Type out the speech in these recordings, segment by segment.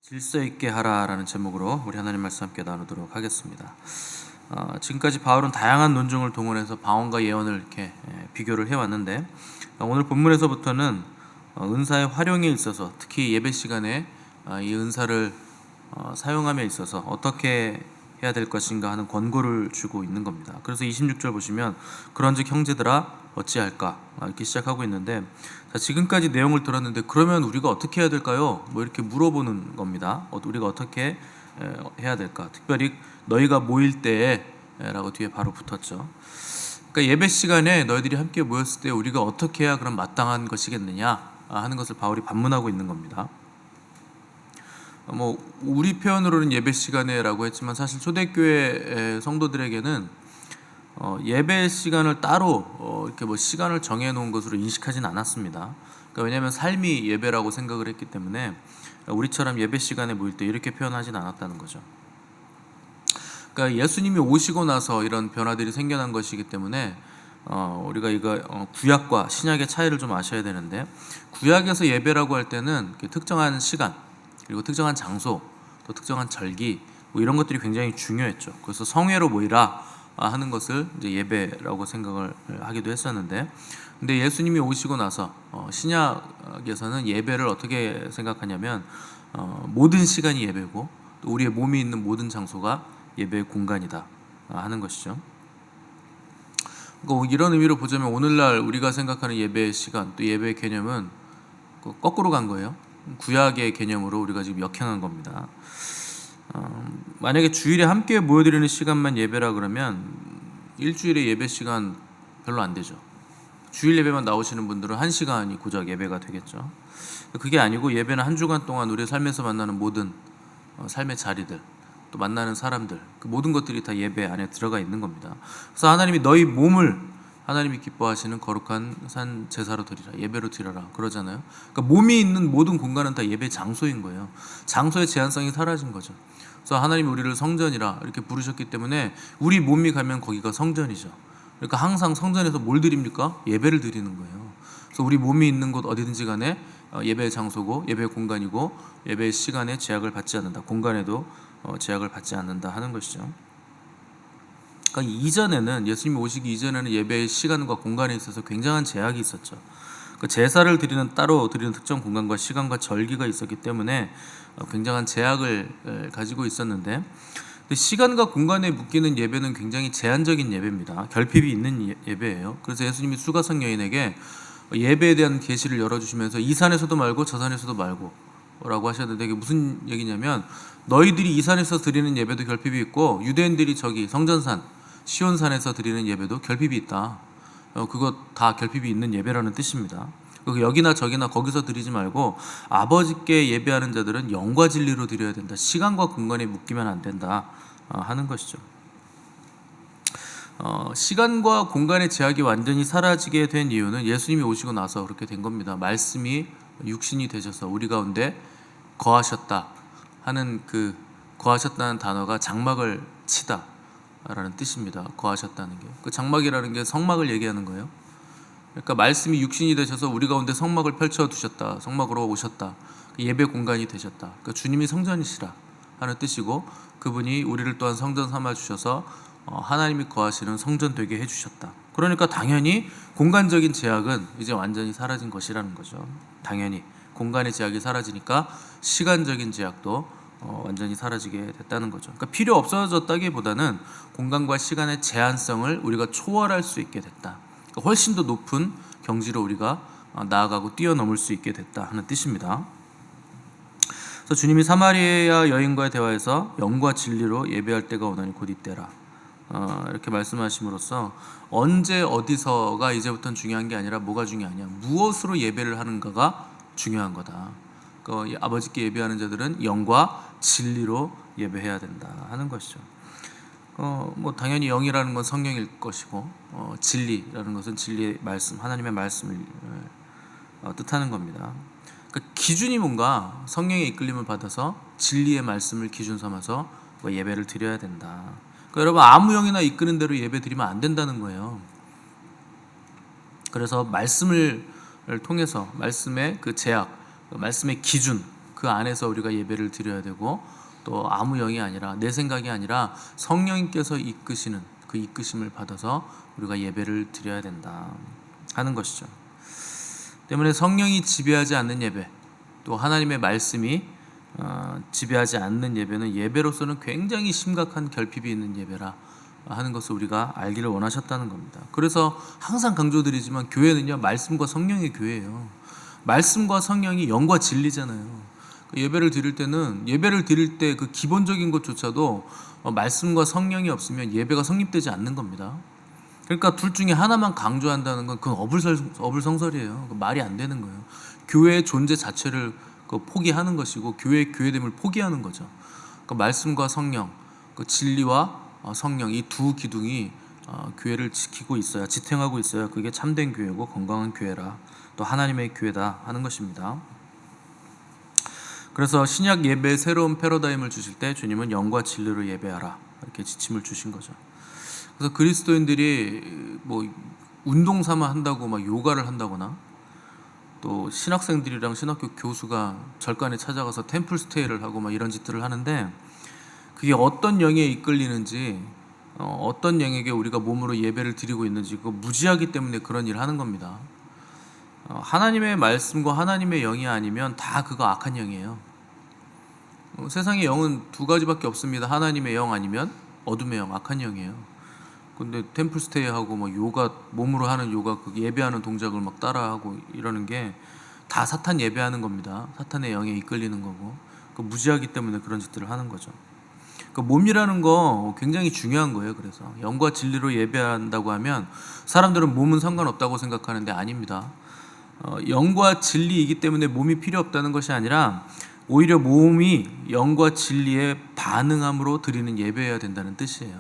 질서 있게 하라라는 제목으로 우리 하나님 말씀 함께 나누도록 하겠습니다. 지금까지 바울은 다양한 논증을 동원해서 방언과 예언을 이렇게 비교를 해왔는데, 오늘 본문에서부터는 은사의 활용에 있어서, 특히 예배 시간에 이 은사를 사용함에 있어서 어떻게 해야 될 것인가 하는 권고를 주고 있는 겁니다. 그래서 26절 보시면 그런즉 형제들아 어찌할까 이렇게 시작하고 있는데, 자, 지금까지 내용을 들었는데 그러면 우리가 어떻게 해야 될까요? 뭐 이렇게 물어보는 겁니다. 우리가 어떻게 해야 될까? 특별히 너희가 모일 때에 라고 뒤에 바로 붙었죠. 그러니까 예배 시간에 너희들이 함께 모였을 때 우리가 어떻게 해야 그럼 마땅한 것이겠느냐 하는 것을 바울이 반문하고 있는 겁니다. 뭐 우리 표현으로는 예배 시간에라고 했지만 사실 초대교회 성도들에게는 예배 시간을 따로 이렇게 뭐 시간을 정해 놓은 것으로 인식하진 않았습니다. 그러니까 왜냐하면 삶이 예배라고 생각을 했기 때문에 우리처럼 예배 시간에 모일 때 이렇게 표현하진 않았다는 거죠. 그러니까 예수님이 오시고 나서 이런 변화들이 생겨난 것이기 때문에 우리가 이거 구약과 신약의 차이를 좀 아셔야 되는데, 구약에서 예배라고 할 때는 특정한 시간, 그리고 특정한 장소, 또 특정한 절기 뭐 이런 것들이 굉장히 중요했죠. 그래서 성회로 모이라 하는 것을 이제 예배라고 생각을 하기도 했었는데, 근데 예수님이 오시고 나서 신약에서는 예배를 어떻게 생각하냐면 모든 시간이 예배고 또 우리의 몸이 있는 모든 장소가 예배의 공간이다 하는 것이죠. 그러니까 이런 의미로 보자면 오늘날 우리가 생각하는 예배의 시간, 또 예배의 개념은 거꾸로 간 거예요. 구약의 개념으로 우리가 지금 역행한 겁니다. 만약에 주일에 함께 모여드리는 시간만 예배라 그러면 일주일에 예배 시간 별로 안 되죠. 주일 예배만 나오시는 분들은 1시간이 고작 예배가 되겠죠. 그게 아니고 예배는 한 주간 동안 우리의 삶에서 만나는 모든 삶의 자리들, 또 만나는 사람들, 그 모든 것들이 다 예배 안에 들어가 있는 겁니다. 그래서 하나님이 너희 몸을 하나님이 기뻐하시는 거룩한 산 제사로 드리라, 예배로 드리라 그러잖아요. 그러니까 몸이 있는 모든 공간은 다 예배 장소인 거예요. 장소의 제한성이 사라진 거죠. 그래서 하나님이 우리를 성전이라 이렇게 부르셨기 때문에 우리 몸이 가면 거기가 성전이죠. 그러니까 항상 성전에서 뭘 드립니까? 예배를 드리는 거예요. 그래서 우리 몸이 있는 곳 어디든지 간에 예배의 장소고 예배의 공간이고 예배의 시간에 제약을 받지 않는다. 공간에도 제약을 받지 않는다 하는 것이죠. 그러니까 이전에는, 예수님이 오시기 이전에는 예배의 시간과 공간에 있어서 굉장한 제약이 있었죠. 그 제사를 드리는, 따로 드리는 특정 공간과 시간과 절기가 있었기 때문에 굉장한 제약을 가지고 있었는데, 시간과 공간에 묶이는 예배는 굉장히 제한적인 예배입니다. 결핍이 있는 예배예요. 그래서 예수님이 수가성 여인에게 예배에 대한 계시를 열어주시면서 이 산에서도 말고 저 산에서도 말고 라고 하셨는데, 이게 무슨 얘기냐면 너희들이 이 산에서 드리는 예배도 결핍이 있고 유대인들이 저기 성전산 시온산에서 드리는 예배도 결핍이 있다. 그거 다 결핍이 있는 예배라는 뜻입니다. 여기나 저기나 거기서 드리지 말고 아버지께 예배하는 자들은 영과 진리로 드려야 된다. 시간과 공간에 묶이면 안 된다 하는 것이죠. 시간과 공간의 제약이 완전히 사라지게 된 이유는 예수님이 오시고 나서 그렇게 된 겁니다. 말씀이 육신이 되셔서 우리 가운데 거하셨다 하는, 그 거하셨다는 단어가 장막을 치다 라는 뜻입니다. 거하셨다는 게, 그 장막이라는 게 성막을 얘기하는 거예요. 그러니까 말씀이 육신이 되셔서 우리 가운데 성막을 펼쳐 두셨다, 성막으로 오셨다, 예배 공간이 되셨다. 그러니까 주님이 성전이시라 하는 뜻이고, 그분이 우리를 또한 성전 삼아 주셔서 하나님이 거하시는 성전 되게 해주셨다. 그러니까 당연히 공간적인 제약은 이제 완전히 사라진 것이라는 거죠. 당연히 공간의 제약이 사라지니까 시간적인 제약도 완전히 사라지게 됐다는 거죠. 그러니까 필요 없어졌다기보다는 공간과 시간의 제한성을 우리가 초월할 수 있게 됐다. 그러니까 훨씬 더 높은 경지로 우리가 나아가고 뛰어넘을 수 있게 됐다 하는 뜻입니다. 그래서 주님이 사마리아 여인과의 대화에서 영과 진리로 예배할 때가 오나니 곧 이때라 이렇게 말씀하심으로써 언제 어디서가 이제부터는 중요한 게 아니라 뭐가 중요하냐, 무엇으로 예배를 하는가가 중요한 거다. 아버지께 예배하는 자들은 영과 진리로 예배해야 된다 하는 것이죠. 뭐 당연히 영이라는 건 성령일 것이고 진리라는 것은 진리의 말씀, 하나님의 말씀을 뜻하는 겁니다. 그러니까 기준이 뭔가, 성령의 이끌림을 받아서 진리의 말씀을 기준 삼아서 예배를 드려야 된다. 그러니까 여러분, 아무 영이나 이끄는 대로 예배 드리면 안 된다는 거예요. 그래서 말씀을 통해서 말씀의 그 제약, 말씀의 기준, 그 안에서 우리가 예배를 드려야 되고, 또 아무 영이 아니라 내 생각이 아니라 성령님께서 이끄시는 그 이끄심을 받아서 우리가 예배를 드려야 된다 하는 것이죠. 때문에 성령이 지배하지 않는 예배, 또 하나님의 말씀이 지배하지 않는 예배는 예배로서는 굉장히 심각한 결핍이 있는 예배라 하는 것을 우리가 알기를 원하셨다는 겁니다. 그래서 항상 강조드리지만 교회는요, 말씀과 성령의 교회예요. 말씀과 성령이 영과 진리잖아요. 예배를 드릴 때는 예배를 드릴 때 그 기본적인 것조차도 말씀과 성령이 없으면 예배가 성립되지 않는 겁니다. 그러니까 둘 중에 하나만 강조한다는 건 그건 어불성설이에요. 말이 안 되는 거예요. 교회의 존재 자체를 포기하는 것이고 교회의 교회됨을 포기하는 거죠. 그러니까 말씀과 성령, 그 진리와 성령, 이 두 기둥이 교회를 지키고 있어야, 지탱하고 있어야 그게 참된 교회고 건강한 교회라, 또 하나님의 교회다 하는 것입니다. 그래서 신약 예배의 새로운 패러다임을 주실 때 주님은 영과 진리로 예배하라 이렇게 지침을 주신 거죠. 그래서 그리스도인들이 뭐 운동 삼아 한다고 막 요가를 한다거나, 또 신학생들이랑 신학교 교수가 절간에 찾아가서 템플 스테이를 하고 막 이런 짓들을 하는데, 그게 어떤 영에 이끌리는지, 어떤 영에게 우리가 몸으로 예배를 드리고 있는지 그거 무지하기 때문에 그런 일을 하는 겁니다. 하나님의 말씀과 하나님의 영이 아니면 다 그거 악한 영이에요. 세상의 영은 두 가지밖에 없습니다. 하나님의 영 아니면 어둠의 영, 악한 영이에요. 근데 템플 스테이 하고 막 요가, 몸으로 하는 요가, 그 예배하는 동작을 막 따라하고 이러는 게 다 사탄 예배하는 겁니다. 사탄의 영에 이끌리는 거고, 그 무지하기 때문에 그런 짓들을 하는 거죠. 그 몸이라는 거 굉장히 중요한 거예요. 그래서 영과 진리로 예배한다고 하면 사람들은 몸은 상관없다고 생각하는데 아닙니다. 영과 진리이기 때문에 몸이 필요 없다는 것이 아니라 오히려 몸이 영과 진리에 반응함으로 드리는 예배여야 된다는 뜻이에요.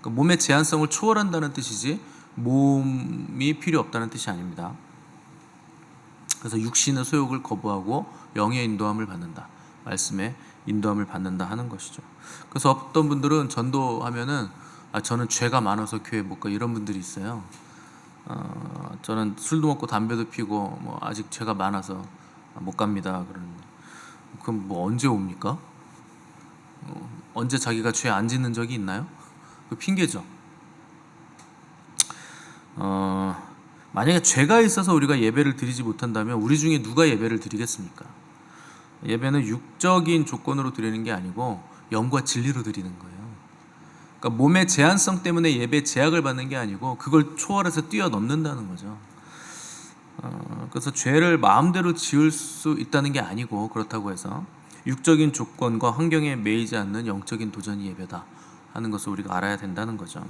그러니까 몸의 제한성을 초월한다는 뜻이지 몸이 필요 없다는 뜻이 아닙니다. 그래서 육신의 소욕을 거부하고 영의 인도함을 받는다, 말씀의 인도함을 받는다 하는 것이죠. 그래서 어떤 분들은 전도하면은 저는 죄가 많아서 교회 못 가, 이런 분들이 있어요. 저는 술도 먹고 담배도 피고 뭐 아직 죄가 많아서 못 갑니다 그러는데, 그럼 뭐 언제 옵니까? 언제 자기가 죄 안 짓는 적이 있나요? 그 핑계죠. 만약에 죄가 있어서 우리가 예배를 드리지 못한다면 우리 중에 누가 예배를 드리겠습니까? 예배는 육적인 조건으로 드리는 게 아니고 영과 진리로 드리는 거예요. 그러니까 몸의 제한성 때문에 예배 제약을 받는 게 아니고 그걸 초월해서 뛰어넘는다는 거죠. 그래서 죄를 마음대로 지을 수 있다는 게 아니고, 그렇다고 해서 육적인 조건과 환경에 매이지 않는 영적인 도전이 예배다 하는 것을 우리가 알아야 된다는 거죠.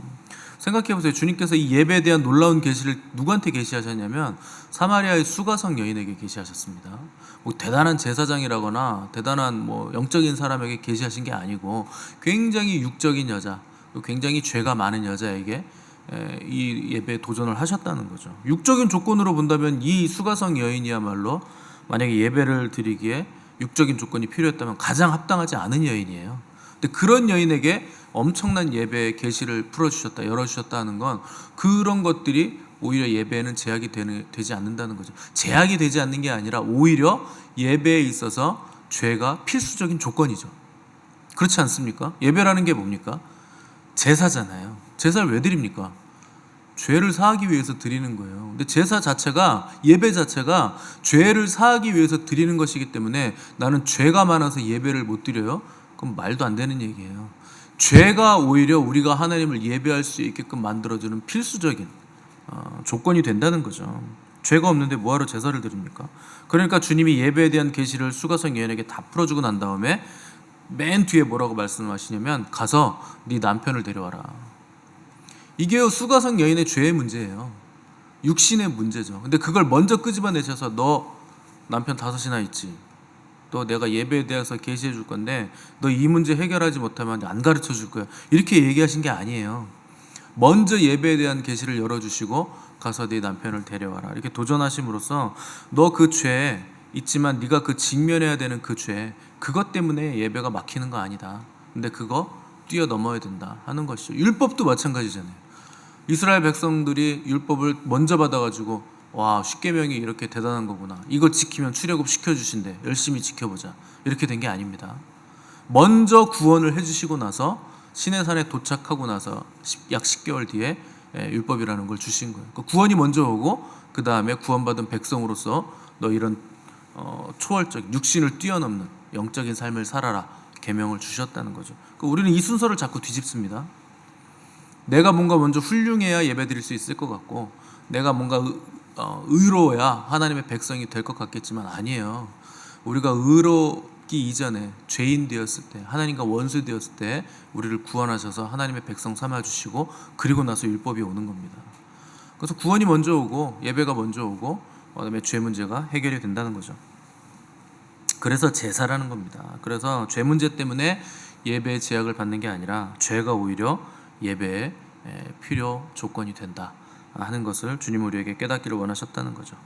생각해 보세요. 주님께서 이 예배에 대한 놀라운 계시를 누구한테 계시하셨냐면 사마리아의 수가성 여인에게 계시하셨습니다. 뭐 대단한 제사장이라거나 대단한 뭐 영적인 사람에게 계시하신 게 아니고 굉장히 육적인 여자, 굉장히 죄가 많은 여자에게 이 예배에 도전을 하셨다는 거죠. 육적인 조건으로 본다면 이 수가성 여인이야말로 만약에 예배를 드리기에 육적인 조건이 필요했다면 가장 합당하지 않은 여인이에요. 근데 그런 여인에게 엄청난 예배의 계시를 풀어주셨다, 열어주셨다 하는 건 그런 것들이 오히려 예배에는 제약이 되지 않는다는 거죠. 제약이 되지 않는 게 아니라 오히려 예배에 있어서 죄가 필수적인 조건이죠. 그렇지 않습니까? 예배라는 게 뭡니까? 제사잖아요. 제사를 왜 드립니까? 죄를 사하기 위해서 드리는 거예요. 근데 제사 자체가, 예배 자체가 죄를 사하기 위해서 드리는 것이기 때문에 나는 죄가 많아서 예배를 못 드려요? 그럼 말도 안 되는 얘기예요. 죄가 오히려 우리가 하나님을 예배할 수 있게끔 만들어주는 필수적인 조건이 된다는 거죠. 죄가 없는데 뭐하러 제사를 드립니까? 그러니까 주님이 예배에 대한 계시를 수가성 여인에게 다 풀어주고 난 다음에 맨 뒤에 뭐라고 말씀하시냐면 가서 네 남편을 데려와라. 이게 수가성 여인의 죄의 문제예요. 육신의 문제죠. 근데 그걸 먼저 끄집어내셔서 너 남편 5이나 있지, 너 내가 예배에 대해서 계시해 줄 건데 너 이 문제 해결하지 못하면 안 가르쳐 줄 거야, 이렇게 얘기하신 게 아니에요. 먼저 예배에 대한 계시를 열어주시고 가서 네 남편을 데려와라 이렇게 도전하심으로써 너 그 죄 있지만 네가 그 직면해야 되는 그 죄, 그것 때문에 예배가 막히는 거 아니다. 근데 그거 뛰어넘어야 된다 하는 것이죠. 율법도 마찬가지잖아요. 이스라엘 백성들이 율법을 먼저 받아가지고 와, 십계명이 이렇게 대단한 거구나. 이거 지키면 출애굽 시켜주신대. 열심히 지켜보자. 이렇게 된 게 아닙니다. 먼저 구원을 해주시고 나서 시내산에 도착하고 나서 약 10개월 뒤에 율법이라는 걸 주신 거예요. 그 구원이 먼저 오고 그 다음에 구원받은 백성으로서 너 이런 초월적 육신을 뛰어넘는 영적인 삶을 살아라 계명을 주셨다는 거죠. 우리는 이 순서를 자꾸 뒤집습니다. 내가 뭔가 먼저 훌륭해야 예배드릴 수 있을 것 같고 내가 뭔가 의로워야 하나님의 백성이 될 것 같겠지만 아니에요. 우리가 의롭기 이전에 죄인 되었을 때 하나님과 원수 되었을 때 우리를 구원하셔서 하나님의 백성 삼아주시고 그리고 나서 율법이 오는 겁니다. 그래서 구원이 먼저 오고 예배가 먼저 오고 그다음에 죄 문제가 해결이 된다는 거죠. 그래서 제사라는 겁니다. 그래서 죄 문제 때문에 예배의 제약을 받는 게 아니라 죄가 오히려 예배의 필요 조건이 된다 하는 것을 주님 우리에게 깨닫기를 원하셨다는 거죠.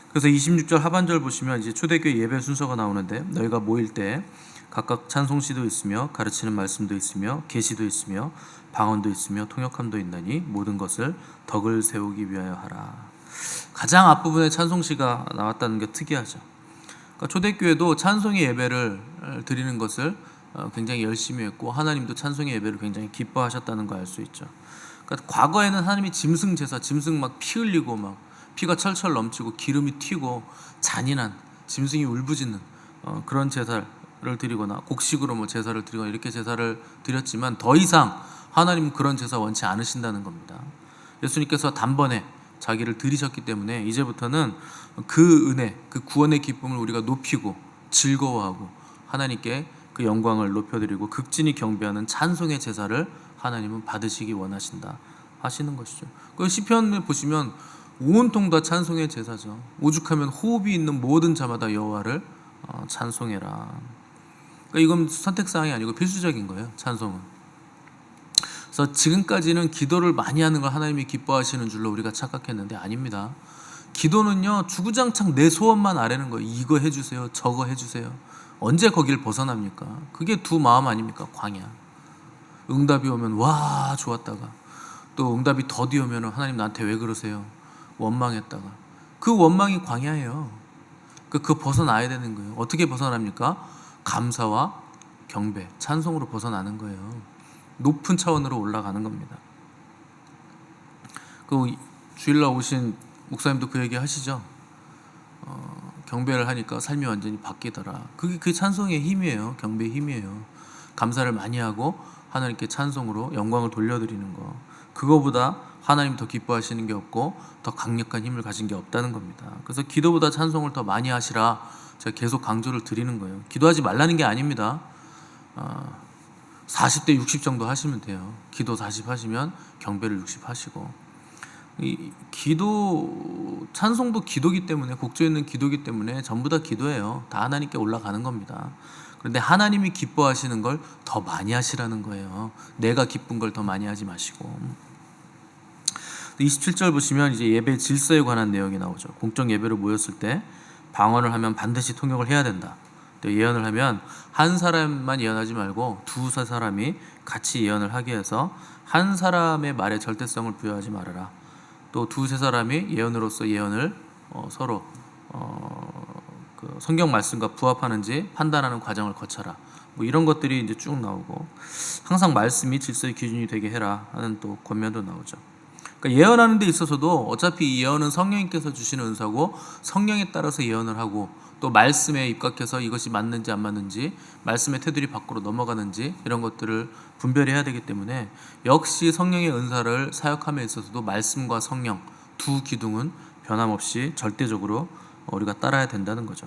그래서 26절 하반절 보시면 이제 초대교회 예배 순서가 나오는데 너희가 모일 때 각각 찬송시도 있으며 가르치는 말씀도 있으며 계시도 있으며 방언도 있으며 통역함도 있나니 모든 것을 덕을 세우기 위하여 하라. 가장 앞부분에 찬송시가 나왔다는 게 특이하죠. 그러니까 초대교회도 찬송의 예배를 드리는 것을 굉장히 열심히 했고 하나님도 찬송의 예배를 굉장히 기뻐하셨다는 걸 알 수 있죠. 그러니까 과거에는 하나님이 짐승 제사, 짐승 막 피 흘리고 막 피가 철철 넘치고 기름이 튀고 잔인한 짐승이 울부짖는 그런 제사를 드리거나 곡식으로 뭐 제사를 드리거나 이렇게 제사를 드렸지만 더 이상 하나님은 그런 제사 원치 않으신다는 겁니다. 예수님께서 단번에 자기를 들이셨기 때문에 이제부터는 그 은혜, 그 구원의 기쁨을 우리가 높이고 즐거워하고 하나님께 그 영광을 높여드리고 극진히 경배하는 찬송의 제사를 하나님은 받으시기 원하신다 하시는 것이죠. 그 시편을 보시면 온통 다 찬송의 제사죠. 오죽하면 호흡이 있는 모든 자마다 여호와를 찬송해라. 그러니까 이건 선택사항이 아니고 필수적인 거예요. 찬송은. 그래서 지금까지는 기도를 많이 하는 걸 하나님이 기뻐하시는 줄로 우리가 착각했는데 아닙니다. 기도는요 주구장창 내 소원만 아뢰는 거예요. 이거 해주세요, 저거 해주세요. 언제 거길 벗어납니까? 그게 두 마음 아닙니까? 광야. 응답이 오면 와 좋았다가 또 응답이 더디 오면 하나님 나한테 왜 그러세요? 원망했다가 그 원망이 광야예요. 그거 벗어나야 되는 거예요. 어떻게 벗어납니까? 감사와 경배, 찬송으로 벗어나는 거예요. 높은 차원으로 올라가는 겁니다. 그 주일날 오신 목사님도 그 얘기 하시죠. 경배를 하니까 삶이 완전히 바뀌더라. 그게 그 찬송의 힘이에요. 경배의 힘이에요. 감사를 많이 하고 하나님께 찬송으로 영광을 돌려드리는 거. 그거보다 하나님 더 기뻐하시는 게 없고 더 강력한 힘을 가진 게 없다는 겁니다. 그래서 기도보다 찬송을 더 많이 하시라 제가 계속 강조를 드리는 거예요. 기도하지 말라는 게 아닙니다. 40대 60 정도 하시면 돼요. 기도 40 하시면 경배를 60 하시고 이 기도 찬송도 기도기 때문에 곡조 있는 기도기 때문에 전부 다 기도예요. 다 하나님께 올라가는 겁니다. 그런데 하나님이 기뻐하시는 걸 더 많이 하시라는 거예요. 내가 기쁜 걸 더 많이 하지 마시고. 27절 보시면 이제 예배 질서에 관한 내용이 나오죠. 공적 예배로 모였을 때 방언을 하면 반드시 통역을 해야 된다. 또 예언을 하면 한 사람만 예언하지 말고 두세 사람이 같이 예언을 하게 해서 한 사람의 말에 절대성을 부여하지 말아라. 또 두세 사람이 예언으로서 예언을 서로 그 성경 말씀과 부합하는지 판단하는 과정을 거쳐라. 뭐 이런 것들이 이제 쭉 나오고 항상 말씀이 질서의 기준이 되게 해라 하는 또 권면도 나오죠. 그러니까 예언하는 데 있어서도 어차피 이 예언은 성령님께서 주시는 은사고 성령에 따라서 예언을 하고 또 말씀에 입각해서 이것이 맞는지 안 맞는지 말씀의 테두리 밖으로 넘어가는지 이런 것들을 분별해야 되기 때문에 역시 성령의 은사를 사역함에 있어서도 말씀과 성령 두 기둥은 변함없이 절대적으로 우리가 따라야 된다는 거죠.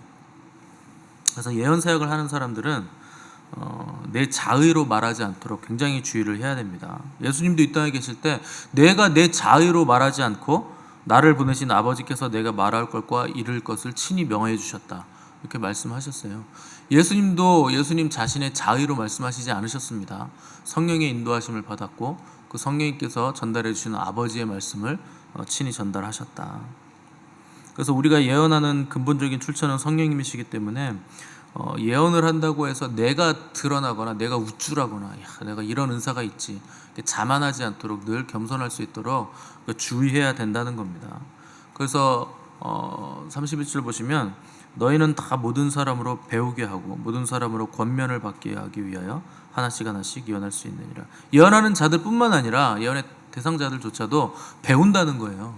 그래서 예언 사역을 하는 사람들은 내 자의로 말하지 않도록 굉장히 주의를 해야 됩니다. 예수님도 이 땅에 계실 때 내가 내 자의로 말하지 않고 나를 보내신 아버지께서 내가 말할 것과 이룰 것을 친히 명하여 주셨다. 이렇게 말씀하셨어요. 예수님도 예수님 자신의 자의로 말씀하시지 않으셨습니다. 성령의 인도하심을 받았고 그 성령님께서 전달해 주시는 아버지의 말씀을 친히 전달하셨다. 그래서 우리가 예언하는 근본적인 출처는 성령님이시기 때문에 예언을 한다고 해서 내가 드러나거나 내가 우쭐하거나 내가 이런 은사가 있지 자만하지 않도록 늘 겸손할 수 있도록 주의해야 된다는 겁니다. 그래서 31절 보시면 너희는 다 모든 사람으로 배우게 하고 모든 사람으로 권면을 받게 하기 위하여 하나씩 하나씩 예언할 수 있느니라. 예언하는 자들뿐만 아니라 예언의 대상자들조차도 배운다는 거예요.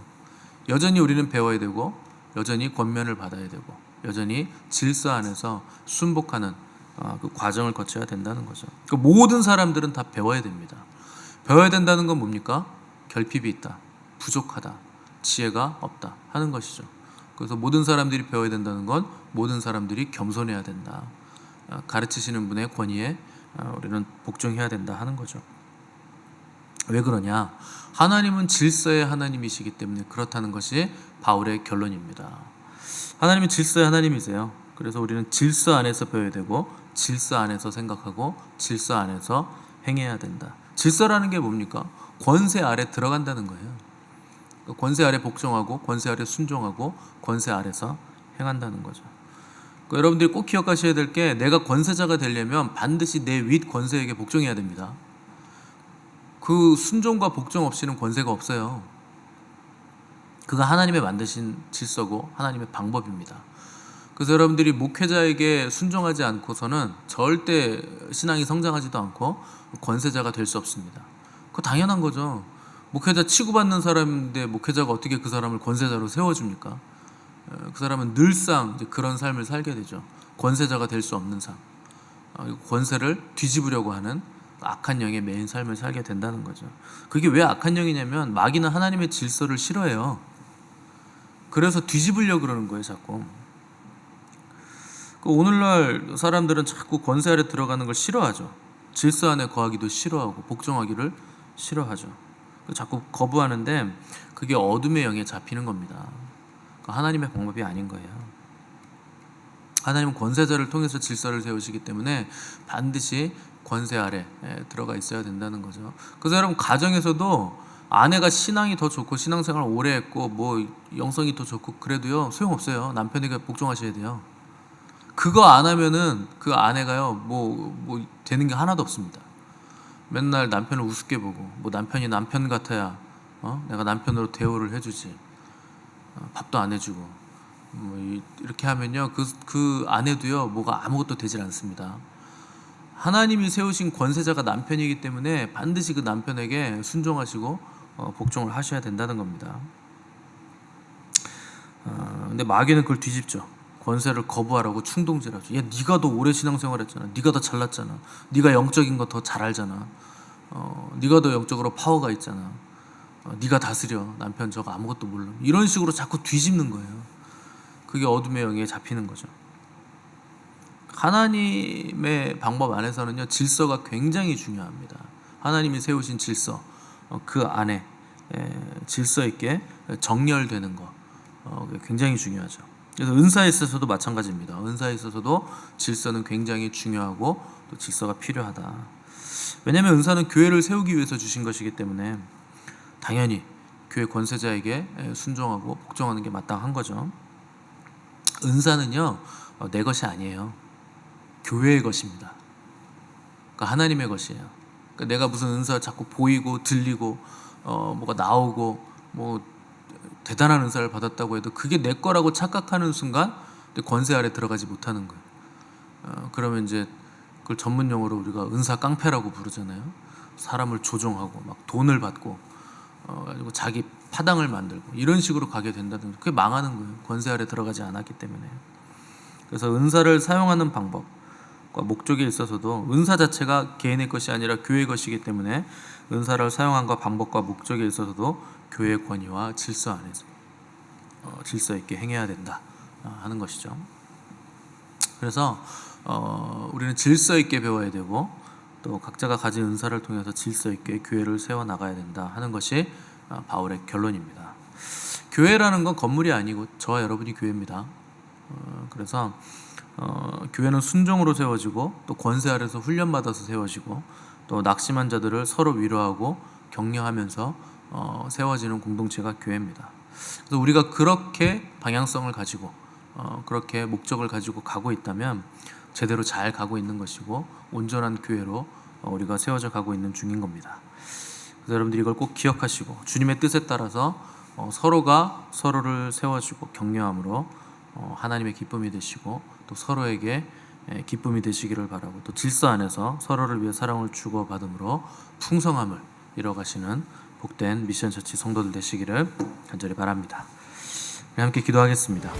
여전히 우리는 배워야 되고 여전히 권면을 받아야 되고 여전히 질서 안에서 순복하는 그 과정을 거쳐야 된다는 거죠. 그 모든 사람들은 다 배워야 됩니다. 배워야 된다는 건 뭡니까? 결핍이 있다, 부족하다, 지혜가 없다 하는 것이죠. 그래서 모든 사람들이 배워야 된다는 건 모든 사람들이 겸손해야 된다. 가르치시는 분의 권위에 우리는 복종해야 된다 하는 거죠. 왜 그러냐? 하나님은 질서의 하나님이시기 때문에 그렇다는 것이 바울의 결론입니다. 하나님은 질서의 하나님이세요. 그래서 우리는 질서 안에서 배워야 되고 질서 안에서 생각하고 질서 안에서 행해야 된다. 질서라는 게 뭡니까? 권세 아래 들어간다는 거예요. 권세 아래 복종하고 권세 아래 순종하고 권세 아래서 행한다는 거죠. 여러분들이 꼭 기억하셔야 될 게 내가 권세자가 되려면 반드시 내 윗 권세에게 복종해야 됩니다. 그 순종과 복종 없이는 권세가 없어요. 그가 하나님의 만드신 질서고 하나님의 방법입니다. 그래서 여러분들이 목회자에게 순종하지 않고서는 절대 신앙이 성장하지도 않고 권세자가 될 수 없습니다. 그거 당연한 거죠. 목회자 취급받는 사람인데 목회자가 어떻게 그 사람을 권세자로 세워줍니까? 그 사람은 늘상 그런 삶을 살게 되죠. 권세자가 될 수 없는 삶, 권세를 뒤집으려고 하는 악한 영의 매인 삶을 살게 된다는 거죠. 그게 왜 악한 영이냐면 마귀는 하나님의 질서를 싫어해요. 그래서 뒤집으려고 그러는 거예요, 자꾸. 오늘날 사람들은 자꾸 권세 아래 들어가는 걸 싫어하죠. 질서 안에 거하기도 싫어하고 복종하기를 싫어하죠. 자꾸 거부하는데 그게 어둠의 영에 잡히는 겁니다. 하나님의 방법이 아닌 거예요. 하나님은 권세자를 통해서 질서를 세우시기 때문에 반드시 권세 아래 들어가 있어야 된다는 거죠. 그래서 여러분 가정에서도 아내가 신앙이 더 좋고 신앙생활을 오래 했고 뭐 영성이 더 좋고 그래도요 소용없어요. 남편에게 복종하셔야 돼요. 그거 안 하면은 그 아내가요 뭐 되는 게 하나도 없습니다. 맨날 남편을 우습게 보고 뭐 남편이 남편 같아야 내가 남편으로 대우를 해주지, 밥도 안 해주고 뭐 이렇게 하면요 그 아내도요 뭐가 아무것도 되질 않습니다. 하나님이 세우신 권세자가 남편이기 때문에 반드시 그 남편에게 순종하시고 복종을 하셔야 된다는 겁니다. 근데 마귀는 그걸 뒤집죠. 권세를 거부하라고 충동질하죠. 야, 네가 더 오래 신앙생활했잖아. 네가 더 잘났잖아. 네가 영적인 거 더 잘 알잖아. 네가 더 영적으로 파워가 있잖아. 네가 다스려. 남편 저거 아무것도 몰라. 이런 식으로 자꾸 뒤집는 거예요. 그게 어둠의 영에 잡히는 거죠. 하나님의 방법 안에서는요 질서가 굉장히 중요합니다. 하나님이 세우신 질서, 그 안에 질서 있게 정렬되는 거 굉장히 중요하죠. 그래서 은사에 있어서도 마찬가지입니다. 은사에 있어서도 질서는 굉장히 중요하고 또 질서가 필요하다. 왜냐하면 은사는 교회를 세우기 위해서 주신 것이기 때문에 당연히 교회 권세자에게 순종하고 복종하는 게 마땅한 거죠. 은사는요 내 것이 아니에요. 교회의 것입니다. 그러니까 하나님의 것이에요. 그러니까 내가 무슨 은사 자꾸 보이고 들리고 뭐가 나오고 뭐 대단한 은사를 받았다고 해도 그게 내 거라고 착각하는 순간 권세 아래 들어가지 못하는 거예요. 그러면 이제 그걸 전문 용어로 우리가 은사 깡패라고 부르잖아요. 사람을 조종하고 막 돈을 받고 가지고 자기 파당을 만들고 이런 식으로 가게 된다든지 그게 망하는 거예요. 권세 아래 들어가지 않았기 때문에. 그래서 은사를 사용하는 방법과 목적에 있어서도 은사 자체가 개인의 것이 아니라 교회의 것이기 때문에 은사를 사용함과 방법과 목적에 있어서도 교회의 권위와 질서 안에서 질서 있게 행해야 된다 하는 것이죠. 그래서 우리는 질서 있게 배워야 되고 또 각자가 가진 은사를 통해서 질서 있게 교회를 세워 나가야 된다 하는 것이 바울의 결론입니다. 교회라는 건 건물이 아니고 저와 여러분이 교회입니다. 그래서 교회는 순종으로 세워지고 또 권세 아래서 훈련받아서 세워지고 또 낙심한 자들을 서로 위로하고 격려하면서 세워지는 공동체가 교회입니다. 그래서 우리가 그렇게 방향성을 가지고 그렇게 목적을 가지고 가고 있다면 제대로 잘 가고 있는 것이고 온전한 교회로 우리가 세워져 가고 있는 중인 겁니다. 그래서 여러분들이 이걸 꼭 기억하시고 주님의 뜻에 따라서 서로가 서로를 세워주고 격려함으로 하나님의 기쁨이 되시고 또 서로에게 기쁨이 되시기를 바라고, 또 질서 안에서 서로를 위해 사랑을 주고받음으로 풍성함을 이뤄가시는 복된 미션처치 성도들 되시기를 간절히 바랍니다. 함께 기도하겠습니다.